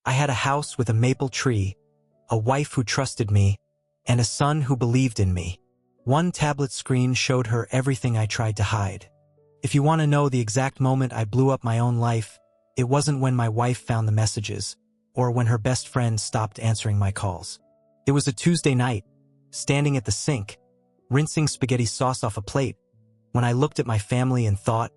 I had a house with a maple tree, a wife who trusted me, and a son who believed in me. One tablet screen showed her everything I tried to hide. If you want to know the exact moment I blew up my own life, it wasn't when my wife found the messages, or when her best friend stopped answering my calls. It was a Tuesday night, standing at the sink, rinsing spaghetti sauce off a plate, when I looked at my family and thought,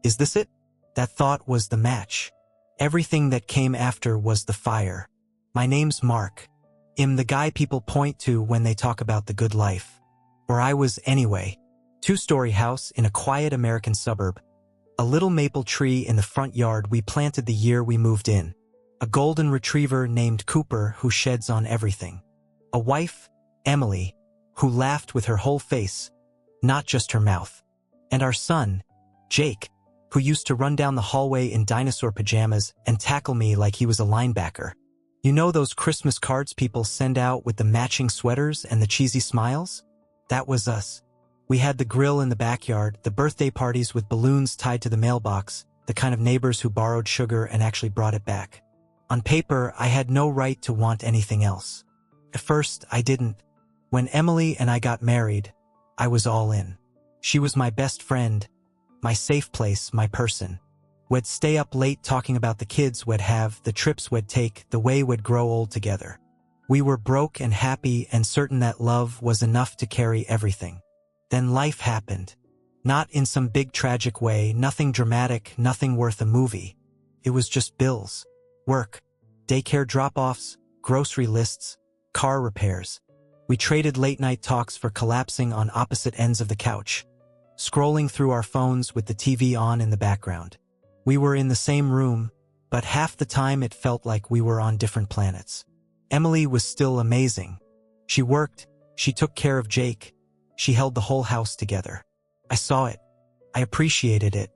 is this it? That thought was the match. Everything that came after was the fire. My name's Mark. I'm the guy people point to when they talk about the good life. Or I was anyway. Two-story house in a quiet American suburb. A little maple tree in the front yard we planted the year we moved in. A golden retriever named Cooper who sheds on everything. A wife, Emily, who laughed with her whole face, not just her mouth. And our son, Jake, who used to run down the hallway in dinosaur pajamas and tackle me like he was a linebacker. You know those Christmas cards people send out with the matching sweaters and the cheesy smiles? That was us. We had the grill in the backyard, the birthday parties with balloons tied to the mailbox, the kind of neighbors who borrowed sugar and actually brought it back. On paper, I had no right to want anything else. At first, I didn't. When Emily and I got married, I was all in. She was my best friend, my safe place, my person. We'd stay up late talking about the kids we'd have, the trips we'd take, the way we'd grow old together. We were broke and happy and certain that love was enough to carry everything. Then life happened. Not in some big tragic way, nothing dramatic, nothing worth a movie. It was just bills, work, daycare drop-offs, grocery lists, car repairs. We traded late-night talks for collapsing on opposite ends of the couch, scrolling through our phones with the TV on in the background. We were in the same room, but half the time it felt like we were on different planets. Emily was still amazing. She worked, she took care of Jake, she held the whole house together. I saw it. I appreciated it.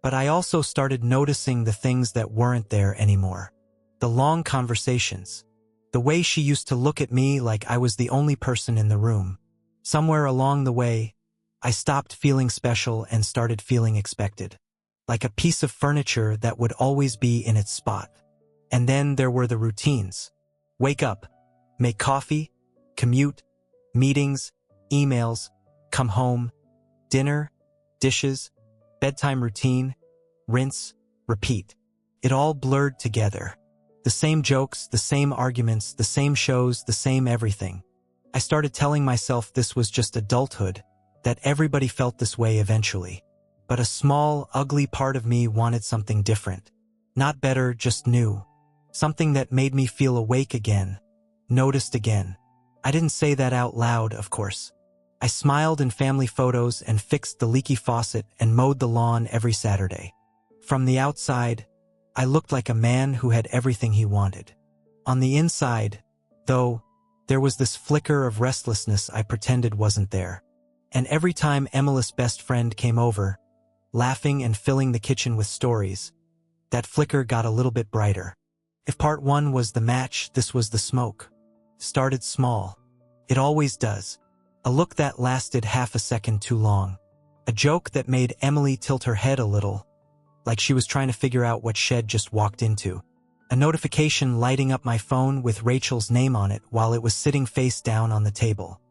But I also started noticing the things that weren't there anymore. The long conversations. The way she used to look at me like I was the only person in the room. Somewhere along the way, I stopped feeling special and started feeling expected. Like a piece of furniture that would always be in its spot. And then there were the routines. Wake up, make coffee, commute, meetings, emails, come home, dinner, dishes, bedtime routine, rinse, repeat. It all blurred together. The same jokes, the same arguments, the same shows, the same everything. I started telling myself this was just adulthood, that everybody felt this way eventually. But a small, ugly part of me wanted something different. Not better, just new. Something that made me feel awake again, noticed again. I didn't say that out loud, of course. I smiled in family photos and fixed the leaky faucet and mowed the lawn every Saturday. From the outside, I looked like a man who had everything he wanted. On the inside, though, there was this flicker of restlessness I pretended wasn't there. And every time Emily's best friend came over, laughing and filling the kitchen with stories, that flicker got a little bit brighter. If part one was the match, this was the smoke. Started small. It always does. A look that lasted half a second too long. A joke that made Emily tilt her head a little, like she was trying to figure out what shed just walked into. A notification lighting up my phone with Rachel's name on it while it was sitting face down on the table.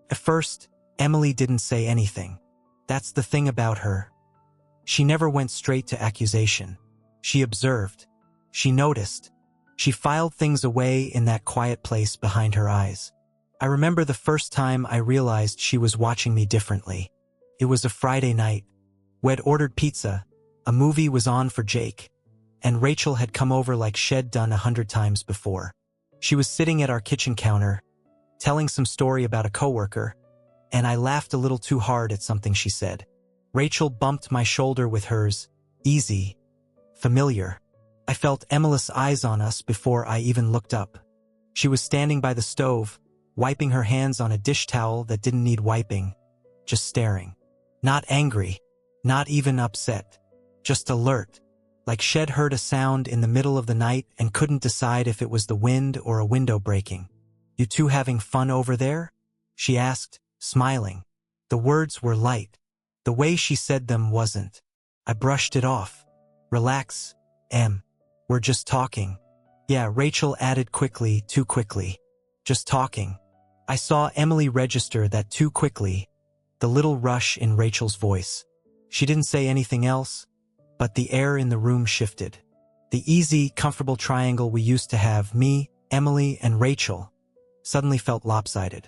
At first, Emily didn't say anything. That's the thing about her. She never went straight to accusation. She observed. She noticed. She filed things away in that quiet place behind her eyes. I remember the first time I realized she was watching me differently. It was a Friday night. We'd ordered pizza. A movie was on for Jake. And Rachel had come over like she'd done 100 times before. She was sitting at our kitchen counter, telling some story about a coworker, and I laughed a little too hard at something she said. Rachel bumped my shoulder with hers, easy, familiar. I felt Emily's eyes on us before I even looked up. She was standing by the stove, wiping her hands on a dish towel that didn't need wiping, just staring. Not angry, not even upset, just alert, like she'd heard a sound in the middle of the night and couldn't decide if it was the wind or a window breaking. "You two having fun over there?" she asked, smiling. The words were light. The way she said them wasn't. I brushed it off. "Relax, Em. We're just talking." Yeah, Rachel added quickly, too quickly. Just talking. I saw Emily register that too quickly, the little rush in Rachel's voice. She didn't say anything else, but the air in the room shifted. The easy, comfortable triangle we used to have, me, Emily, and Rachel, suddenly felt lopsided.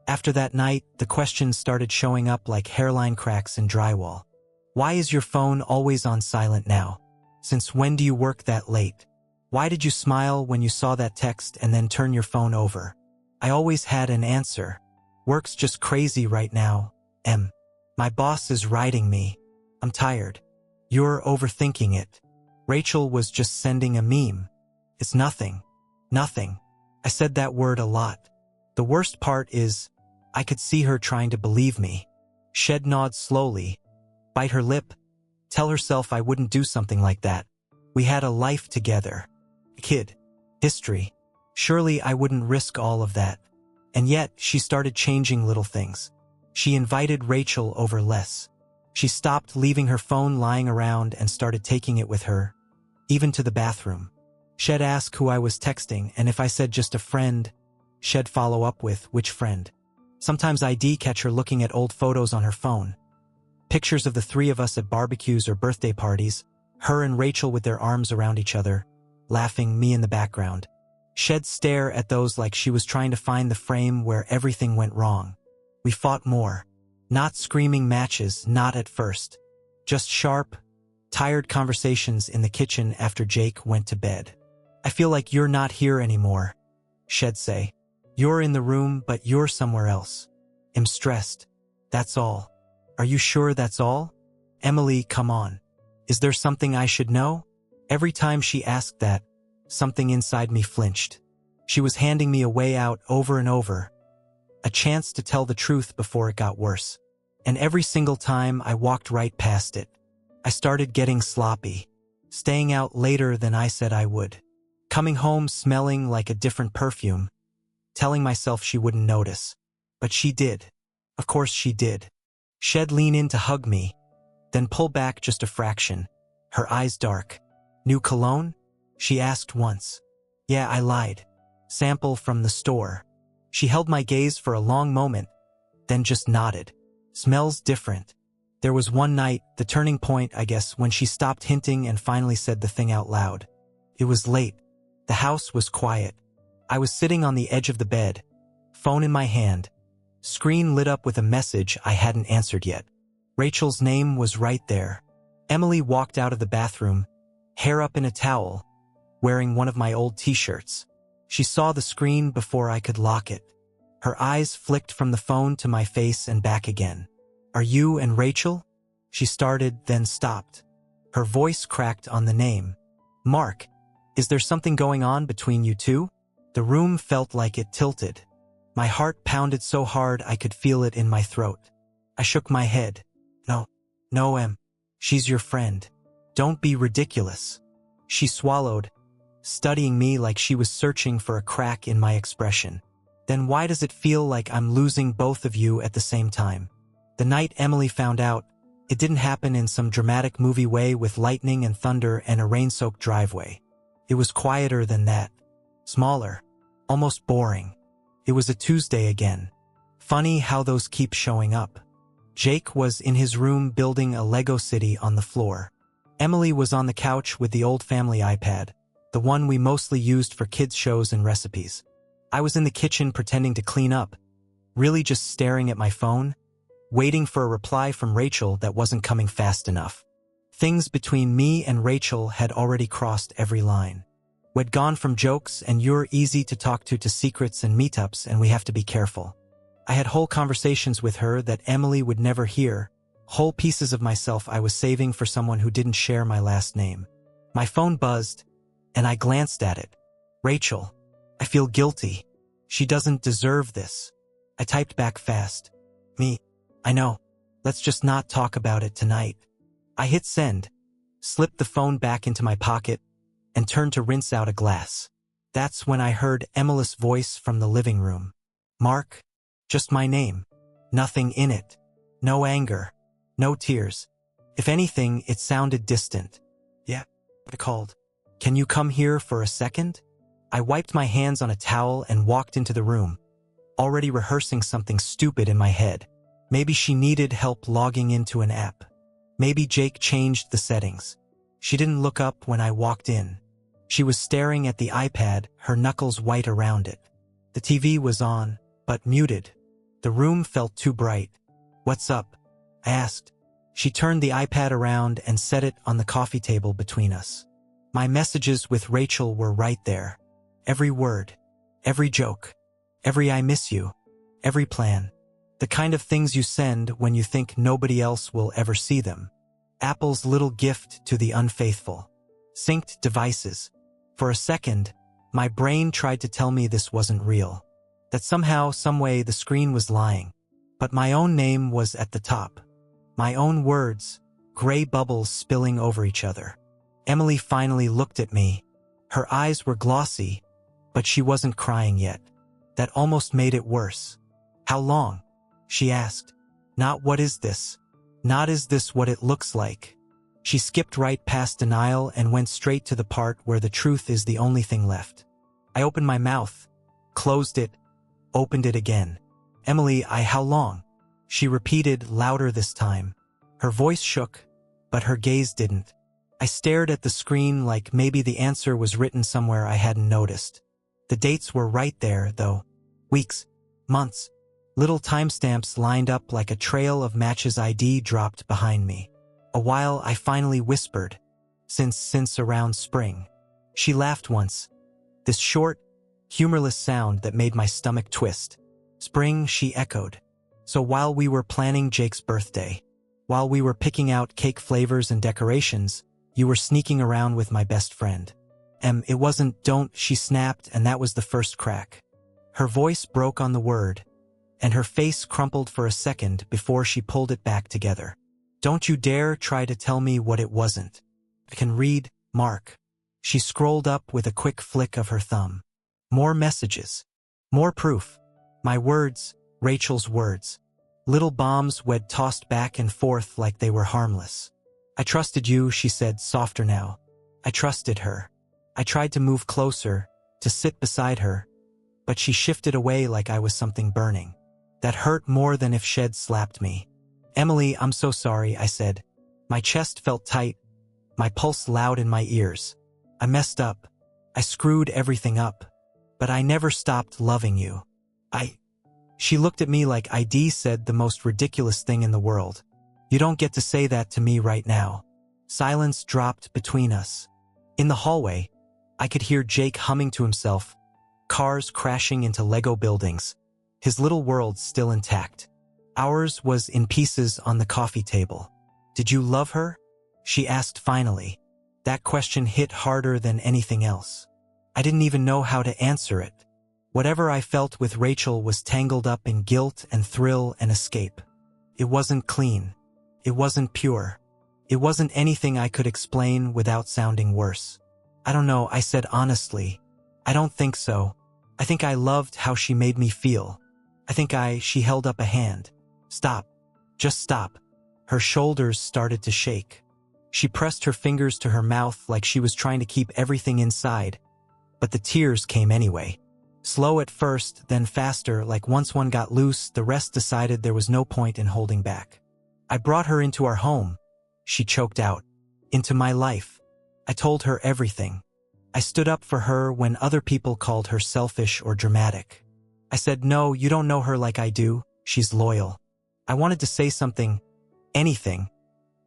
After that night, the questions started showing up like hairline cracks in drywall. Why is your phone always on silent now? Since when do you work that late? Why did you smile when you saw that text and then turn your phone over? I always had an answer. Work's just crazy right now, Em. My boss is riding me. I'm tired. You're overthinking it. Rachel was just sending a meme. It's nothing. Nothing. I said that word a lot. The worst part is, I could see her trying to believe me. She'd nod slowly, bite her lip, tell herself I wouldn't do something like that. We had a life together. A kid. History. Surely I wouldn't risk all of that. And yet, she started changing little things. She invited Rachel over less. She stopped leaving her phone lying around and started taking it with her, even to the bathroom. She'd ask who I was texting, and if I said just a friend, she'd follow up with, which friend? Sometimes I'd catch her looking at old photos on her phone. Pictures of the three of us at barbecues or birthday parties, her and Rachel with their arms around each other, laughing, me in the background. She'd stare at those like she was trying to find the frame where everything went wrong. We fought more. Not screaming matches, not at first. Just sharp, tired conversations in the kitchen after Jake went to bed. I feel like you're not here anymore, she'd say. You're in the room, but you're somewhere else. I'm stressed. That's all. Are you sure that's all? Emily, come on. Is there something I should know? Every time she asked that, something inside me flinched. She was handing me a way out over and over. A chance to tell the truth before it got worse. And every single time I walked right past it. I started getting sloppy, staying out later than I said I would. Coming home smelling like a different perfume, telling myself she wouldn't notice. But she did. Of course she did. She'd lean in to hug me, then pull back just a fraction, her eyes dark. New cologne? She asked once. Yeah, I lied. Sample from the store. She held my gaze for a long moment, then just nodded. Smells different. There was one night, the turning point, I guess, when she stopped hinting and finally said the thing out loud. It was late. The house was quiet. I was sitting on the edge of the bed, phone in my hand, screen lit up with a message I hadn't answered yet. Rachel's name was right there. Emily walked out of the bathroom, hair up in a towel, wearing one of my old t-shirts. She saw the screen before I could lock it. Her eyes flicked from the phone to my face and back again. Are you and Rachel? She started, then stopped. Her voice cracked on the name. Mark, is there something going on between you two? The room felt like it tilted. My heart pounded so hard I could feel it in my throat. I shook my head. No, Em. She's your friend. Don't be ridiculous. She swallowed, studying me like she was searching for a crack in my expression. Then why does it feel like I'm losing both of you at the same time? The night Emily found out, it didn't happen in some dramatic movie way with lightning and thunder and a rain-soaked driveway. It was quieter than that. Smaller. Almost boring. It was a Tuesday again. Funny how those keep showing up. Jake was in his room building a Lego city on the floor. Emily was on the couch with the old family iPad, the one we mostly used for kids' shows and recipes. I was in the kitchen pretending to clean up, really just staring at my phone, waiting for a reply from Rachel that wasn't coming fast enough. Things between me and Rachel had already crossed every line. We'd gone from jokes and you're easy to talk to secrets and meetups, and we have to be careful. I had whole conversations with her that Emily would never hear, whole pieces of myself I was saving for someone who didn't share my last name. My phone buzzed, and I glanced at it. Rachel. I feel guilty. She doesn't deserve this. I typed back fast. Me. I know. Let's just not talk about it tonight. I hit send, slipped the phone back into my pocket, and turned to rinse out a glass. That's when I heard Emily's voice from the living room. Mark? Just my name. Nothing in it. No anger. No tears. If anything, it sounded distant. Yeah, I called. Can you come here for a second? I wiped my hands on a towel and walked into the room, already rehearsing something stupid in my head. Maybe she needed help logging into an app. Maybe Jake changed the settings. She didn't look up when I walked in. She was staring at the iPad, her knuckles white around it. The TV was on, but muted. The room felt too bright. "What's up?" I asked. She turned the iPad around and set it on the coffee table between us. My messages with Rachel were right there. Every word, every joke, every "I miss you," every plan. The kind of things you send when you think nobody else will ever see them. Apple's little gift to the unfaithful. Synced devices. For a second, my brain tried to tell me this wasn't real. That somehow, someway, the screen was lying. But my own name was at the top. My own words, gray bubbles spilling over each other. Emily finally looked at me. Her eyes were glossy, but she wasn't crying yet. That almost made it worse. "How long?" she asked. Not "what is this?" Not "is this what it looks like?" She skipped right past denial and went straight to the part where the truth is the only thing left. I opened my mouth, closed it, opened it again. "Emily, how long?" She repeated, louder this time. Her voice shook, but her gaze didn't. I stared at the screen like maybe the answer was written somewhere I hadn't noticed. The dates were right there, though. Weeks, months, little timestamps lined up like a trail of matches ID dropped behind me. A while I finally whispered, since around spring." She laughed once. This short, humorless sound that made my stomach twist. "Spring," she echoed. "So while we were planning Jake's birthday, while we were picking out cake flavors and decorations, you were sneaking around with my best friend." It wasn't "don't," she snapped, and that was the first crack. Her voice broke on the word, and her face crumpled for a second before she pulled it back together. "Don't you dare try to tell me what it wasn't. I can read, Mark." She scrolled up with a quick flick of her thumb. More messages. More proof. My words, Rachel's words. Little bombs we'd tossed back and forth like they were harmless. "I trusted you," she said, softer now. I trusted her. I tried to move closer, to sit beside her, but she shifted away like I was something burning. That hurt more than if she'd slapped me. "Emily, I'm so sorry," I said. My chest felt tight, my pulse loud in my ears. "I messed up. I screwed everything up. But I never stopped loving you. She looked at me like I'd said the most ridiculous thing in the world. "You don't get to say that to me right now." Silence dropped between us. In the hallway, I could hear Jake humming to himself, cars crashing into Lego buildings, his little world still intact. Ours was in pieces on the coffee table. "Did you love her?" she asked finally. That question hit harder than anything else. I didn't even know how to answer it. Whatever I felt with Rachel was tangled up in guilt and thrill and escape. It wasn't clean. It wasn't pure. It wasn't anything I could explain without sounding worse. "I don't know," I said honestly. "I don't think so. I think I loved how she made me feel. I think She held up a hand. "Stop. Just stop." Her shoulders started to shake. She pressed her fingers to her mouth like she was trying to keep everything inside. But the tears came anyway. Slow at first, then faster, like once one got loose, the rest decided there was no point in holding back. "I brought her into our home," she choked out. "Into my life. I told her everything. I stood up for her when other people called her selfish or dramatic. I said, 'No, you don't know her like I do. She's loyal.' I wanted to say something, anything,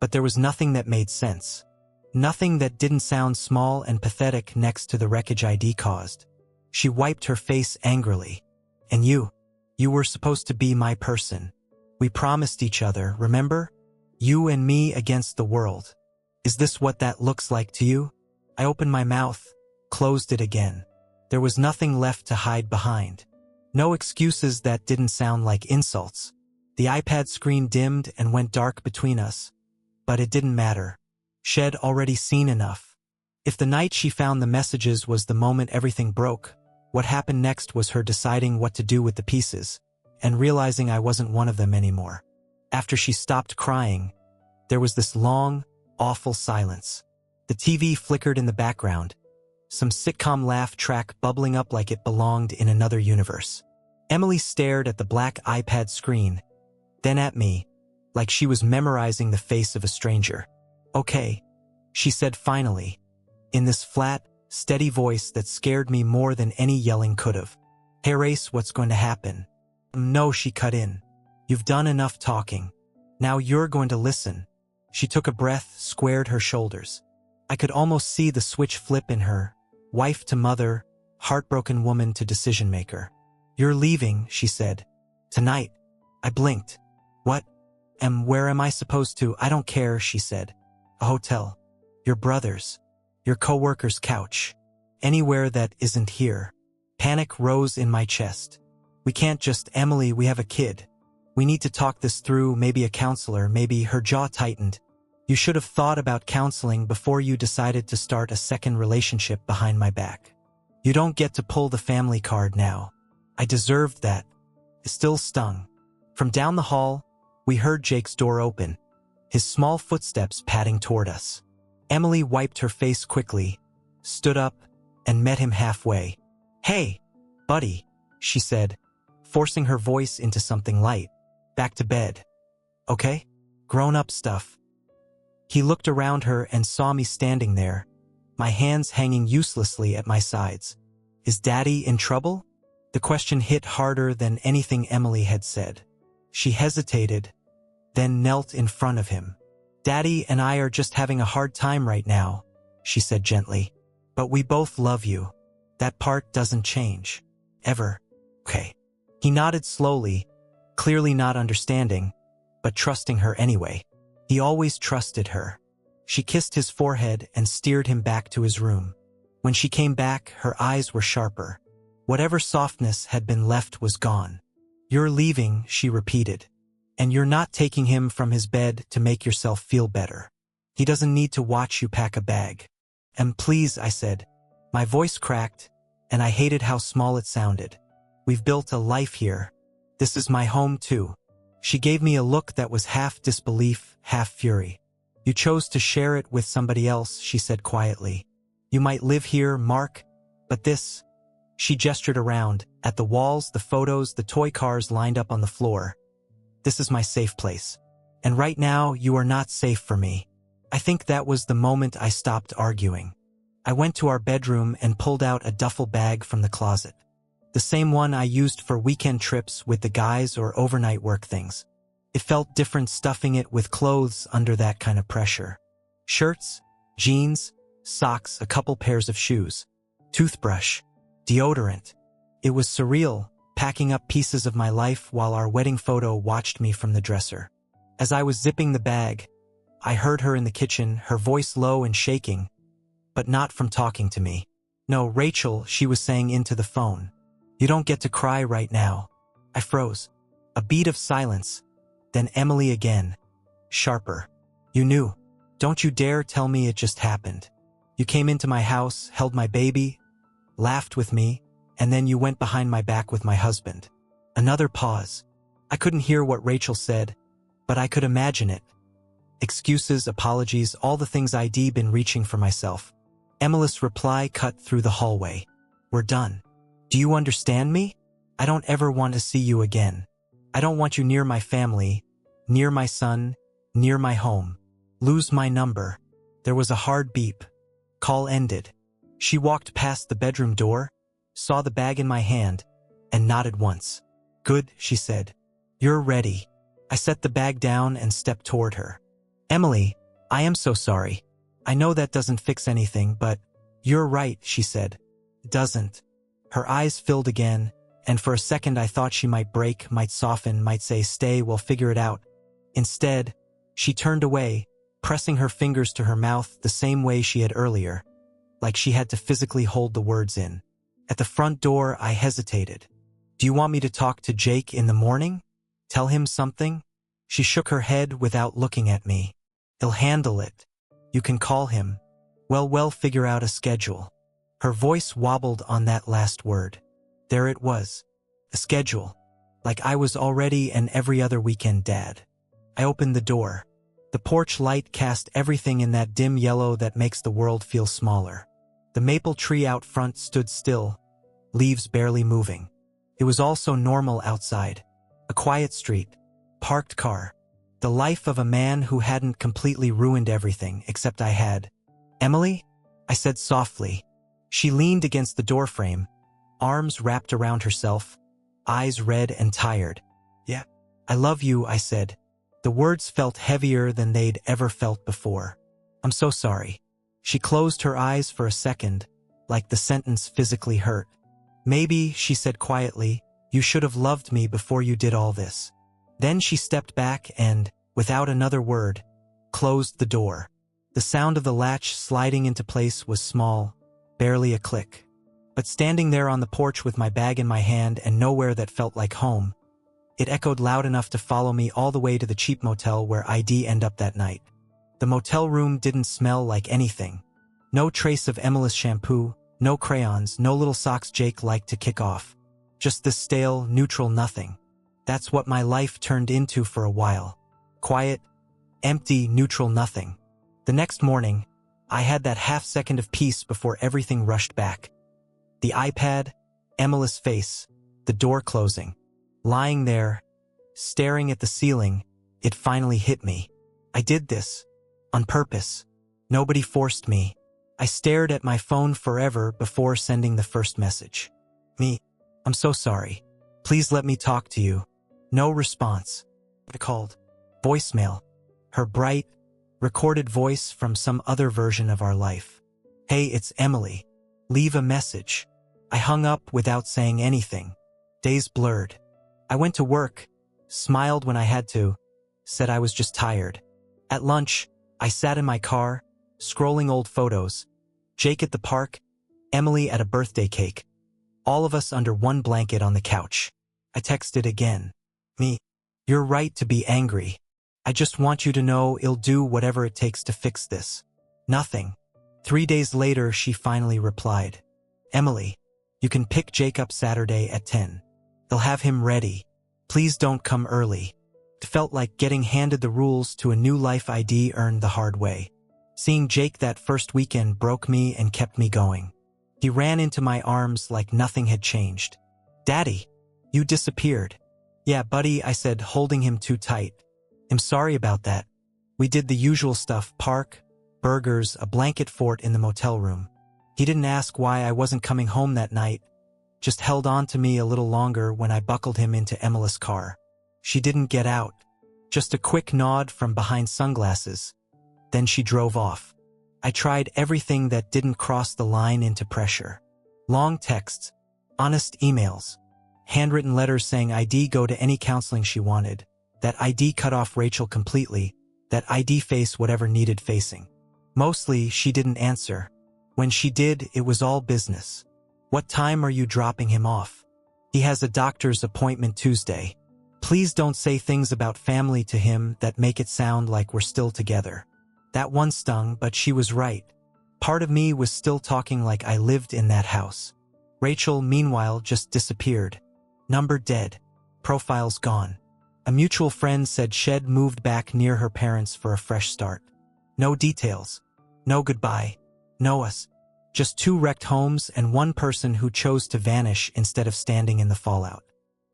but there was nothing that made sense. Nothing that didn't sound small and pathetic next to the wreckage ID caused." She wiped her face angrily. "And you were supposed to be my person. We promised each other, remember? You and me against the world. Is this what that looks like to you?" I opened my mouth, closed it again. There was nothing left to hide behind. No excuses that didn't sound like insults. The iPad screen dimmed and went dark between us. But it didn't matter. She'd already seen enough. If the night she found the messages was the moment everything broke, what happened next was her deciding what to do with the pieces, and realizing I wasn't one of them anymore. After she stopped crying, there was this long, awful silence. The TV flickered in the background. some sitcom laugh track bubbling up like it belonged in another universe. Emily stared at the black iPad screen, then at me, like she was memorizing the face of a stranger. "Okay," she said finally, in this flat, steady voice that scared me more than any yelling could have. "Hey Race, what's going to happen?" "No," she cut in. "You've done enough talking. Now you're going to listen." She took a breath, squared her shoulders. I could almost see the switch flip in her, wife to mother, heartbroken woman to decision-maker. "You're leaving," she said. "Tonight." I blinked. "What? Where am I supposed to?" "I don't care," she said. "A hotel. Your brother's. Your co-worker's couch. Anywhere that isn't here." Panic rose in my chest. "We can't just, Emily, we have a kid. We need to talk this through, maybe a counselor." Maybe. Her jaw tightened. "You should have thought about counseling before you decided to start a second relationship behind my back. You don't get to pull the family card now." I deserved that. It still stung. From down the hall, we heard Jake's door open, his small footsteps padding toward us. Emily wiped her face quickly, stood up, and met him halfway. "Hey, buddy," she said, forcing her voice into something light. "Back to bed. Okay? Grown-up stuff." He looked around her and saw me standing there, my hands hanging uselessly at my sides. "Is Daddy in trouble?" The question hit harder than anything Emily had said. She hesitated, then knelt in front of him. "Daddy and I are just having a hard time right now," she said gently. "But we both love you. That part doesn't change. Ever. Okay." He nodded slowly, clearly not understanding, but trusting her anyway. He always trusted her. She kissed his forehead and steered him back to his room. When she came back, her eyes were sharper. Whatever softness had been left was gone. "You're leaving," she repeated. "And you're not taking him from his bed to make yourself feel better. He doesn't need to watch you pack a bag." Please," I said. My voice cracked, and I hated how small it sounded. "We've built a life here. This is my home too." She gave me a look that was half disbelief, half fury. "You chose to share it with somebody else," she said quietly. "You might live here, Mark, but this..." She gestured around, at the walls, the photos, the toy cars lined up on the floor. "This is my safe place. And right now, you are not safe for me." I think that was the moment I stopped arguing. I went to our bedroom and pulled out a duffel bag from the closet. The same one I used for weekend trips with the guys or overnight work things. It felt different stuffing it with clothes under that kind of pressure. Shirts, jeans, socks, a couple pairs of shoes, toothbrush, deodorant. It was surreal, packing up pieces of my life while our wedding photo watched me from the dresser. As I was zipping the bag, I heard her in the kitchen, her voice low and shaking, but not from talking to me. "No, Rachel," she was saying into the phone. "You don't get to cry right now." I froze. A beat of silence. Then Emily again. Sharper. "You knew. Don't you dare tell me it just happened. You came into my house, held my baby, laughed with me, and then you went behind my back with my husband." Another pause. I couldn't hear what Rachel said, but I could imagine it. Excuses, apologies, all the things I'd been reaching for myself. Emily's reply cut through the hallway. "We're done. Do you understand me? I don't ever want to see you again. I don't want you near my family, near my son, near my home. Lose my number." There was a hard beep. Call ended. She walked past the bedroom door, saw the bag in my hand, and nodded once. "Good," she said. "You're ready." I set the bag down and stepped toward her. "Emily, I am so sorry. I know that doesn't fix anything, but..." "You're right," she said. "It doesn't." Her eyes filled again, and for a second I thought she might break, might soften, might say, "Stay, we'll figure it out." Instead, she turned away, pressing her fingers to her mouth the same way she had earlier, like she had to physically hold the words in. At the front door, I hesitated. "Do you want me to talk to Jake in the morning? Tell him something?" She shook her head without looking at me. "He'll handle it. You can call him. We'll figure out a schedule." Her voice wobbled on that last word. There it was. A schedule. Like I was already an every other weekend dad. I opened the door. The porch light cast everything in that dim yellow that makes the world feel smaller. The maple tree out front stood still, leaves barely moving. It was all so normal outside. A quiet street, parked car. The life of a man who hadn't completely ruined everything, except I had. "Emily?" I said softly. She leaned against the doorframe, arms wrapped around herself, eyes red and tired. "Yeah, I love you," I said. The words felt heavier than they'd ever felt before. "I'm so sorry." She closed her eyes for a second, like the sentence physically hurt. "Maybe," she said quietly, "you should have loved me before you did all this." Then she stepped back and, without another word, closed the door. The sound of the latch sliding into place was small, barely a click. But standing there on the porch with my bag in my hand and nowhere that felt like home, it echoed loud enough to follow me all the way to the cheap motel where I'd end up that night. The motel room didn't smell like anything. No trace of Emily's shampoo, no crayons, no little socks Jake liked to kick off. Just this stale, neutral nothing. That's what my life turned into for a while. Quiet, empty, neutral nothing. The next morning, I had that half second of peace before everything rushed back. The iPad, Emily's face, the door closing. Lying there, staring at the ceiling, it finally hit me. I did this. On purpose. Nobody forced me. I stared at my phone forever before sending the first message. "Me. I'm so sorry. Please let me talk to you." No response. I called. Voicemail. Her bright, recorded voice from some other version of our life. "Hey, it's Emily. Leave a message." I hung up without saying anything. Days blurred. I went to work, smiled when I had to, said I was just tired. At lunch, I sat in my car, scrolling old photos. Jake at the park, Emily at a birthday cake. All of us under one blanket on the couch. I texted again. "Me. You're right to be angry. I just want you to know I'll do whatever it takes to fix this." Nothing. 3 days later, she finally replied. "Emily, you can pick Jake up Saturday at 10. They'll have him ready. Please don't come early." It felt like getting handed the rules to a new life I'd earned the hard way. Seeing Jake that first weekend broke me and kept me going. He ran into my arms like nothing had changed. "Daddy, you disappeared." "Yeah, buddy," I said, holding him too tight. "I'm sorry about that. We did the usual stuff, park, burgers, a blanket fort in the motel room." He didn't ask why I wasn't coming home that night, just held on to me a little longer when I buckled him into Emily's car. She didn't get out. Just a quick nod from behind sunglasses. Then she drove off. I tried everything that didn't cross the line into pressure. Long texts, honest emails, handwritten letters saying I'd go to any counseling she wanted, that I'd cut off Rachel completely, that I'd face whatever needed facing. Mostly, she didn't answer. When she did, it was all business. "What time are you dropping him off? He has a doctor's appointment Tuesday. Please don't say things about family to him that make it sound like we're still together." That one stung, but she was right. Part of me was still talking like I lived in that house. Rachel, meanwhile, just disappeared. Number dead. Profiles gone. A mutual friend said she'd moved back near her parents for a fresh start. No details. No goodbye. No us. Just 2 wrecked homes and one person who chose to vanish instead of standing in the fallout.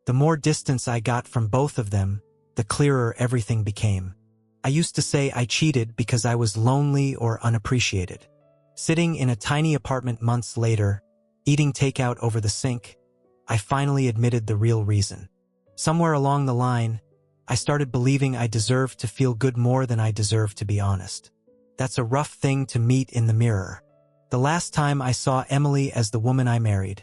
The more distance I got from both of them, the clearer everything became. I used to say I cheated because I was lonely or unappreciated. Sitting in a tiny apartment months later, eating takeout over the sink, I finally admitted the real reason. Somewhere along the line, I started believing I deserved to feel good more than I deserved to be honest. That's a rough thing to meet in the mirror. The last time I saw Emily as the woman I married,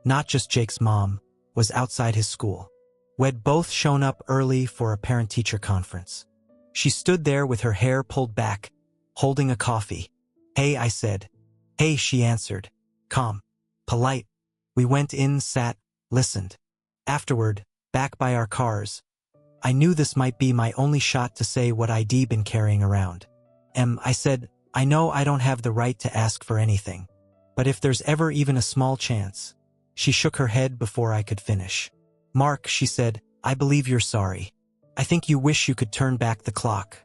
not just Jake's mom, was outside his school. We'd both shown up early for a parent-teacher conference. She stood there with her hair pulled back, holding a coffee. "Hey," I said. "Hey," she answered. Calm. Polite. We went in, sat, listened. Afterward, back by our cars, I knew this might be my only shot to say what I'd been carrying around. I said, "I know I don't have the right to ask for anything, but if there's ever even a small chance." She shook her head before I could finish. "Mark," she said, "I believe you're sorry. I think you wish you could turn back the clock."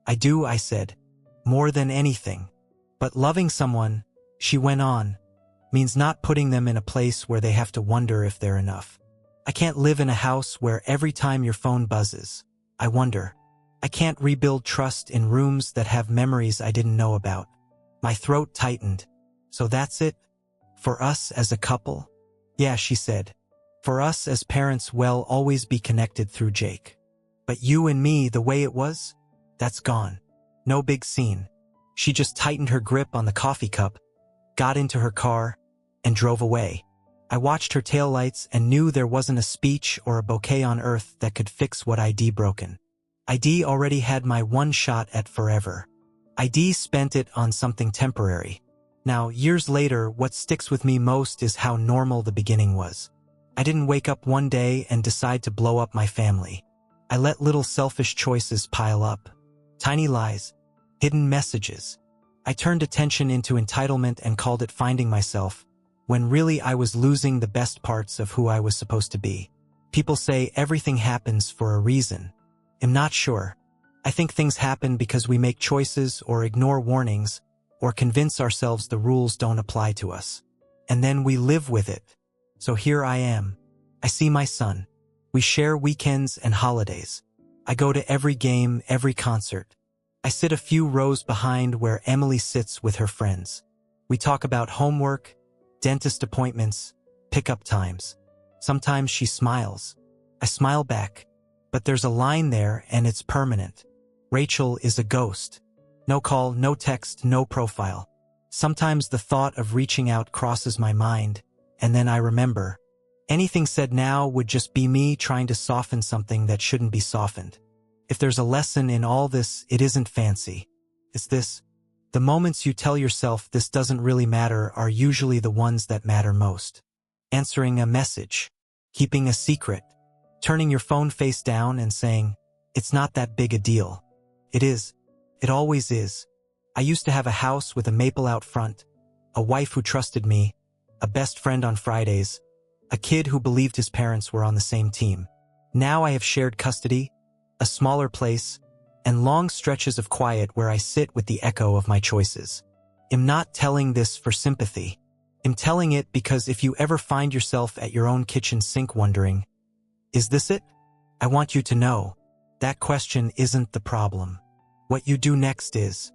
"I do," I said. "More than anything. But loving someone, She went on, means not putting them in a place where they have to wonder if they're enough. I can't live in a house where every time your phone buzzes, I wonder. I can't rebuild trust in rooms that have memories I didn't know about. My throat tightened. So that's it? For us as a couple? Yeah, she said. For us as parents, we'll always be connected through Jake. But you and me, the way it was, that's gone. No big scene. She just tightened her grip on the coffee cup, got into her car, and drove away. I watched her taillights and knew there wasn't a speech or a bouquet on earth that could fix what I'd broken. I'd already had my one shot at forever. I'd spent it on something temporary. Now, years later, what sticks with me most is how normal the beginning was. I didn't wake up one day and decide to blow up my family. I let little selfish choices pile up. Tiny lies. Hidden messages. I turned attention into entitlement and called it finding myself, when really I was losing the best parts of who I was supposed to be. People say everything happens for a reason. I'm not sure. I think things happen because we make choices or ignore warnings or convince ourselves the rules don't apply to us. And then we live with it. So here I am. I see my son. We share weekends and holidays. I go to every game, every concert. I sit a few rows behind where Emily sits with her friends. We talk about homework, dentist appointments, pickup times. Sometimes she smiles. I smile back. But there's a line there and it's permanent. Rachel is a ghost. No call, no text, no profile. Sometimes the thought of reaching out crosses my mind, and then I remember. Anything said now would just be me trying to soften something that shouldn't be softened. If there's a lesson in all this, it isn't fancy. It's this. The moments you tell yourself this doesn't really matter are usually the ones that matter most. Answering a message. Keeping a secret. Turning your phone face down and saying, it's not that big a deal. It is. It always is. I used to have a house with a maple out front, a wife who trusted me, a best friend on Fridays, a kid who believed his parents were on the same team. Now I have shared custody, a smaller place, and long stretches of quiet where I sit with the echo of my choices. I'm not telling this for sympathy. I'm telling it because if you ever find yourself at your own kitchen sink wondering, is this it? I want you to know, that question isn't the problem. What you do next is.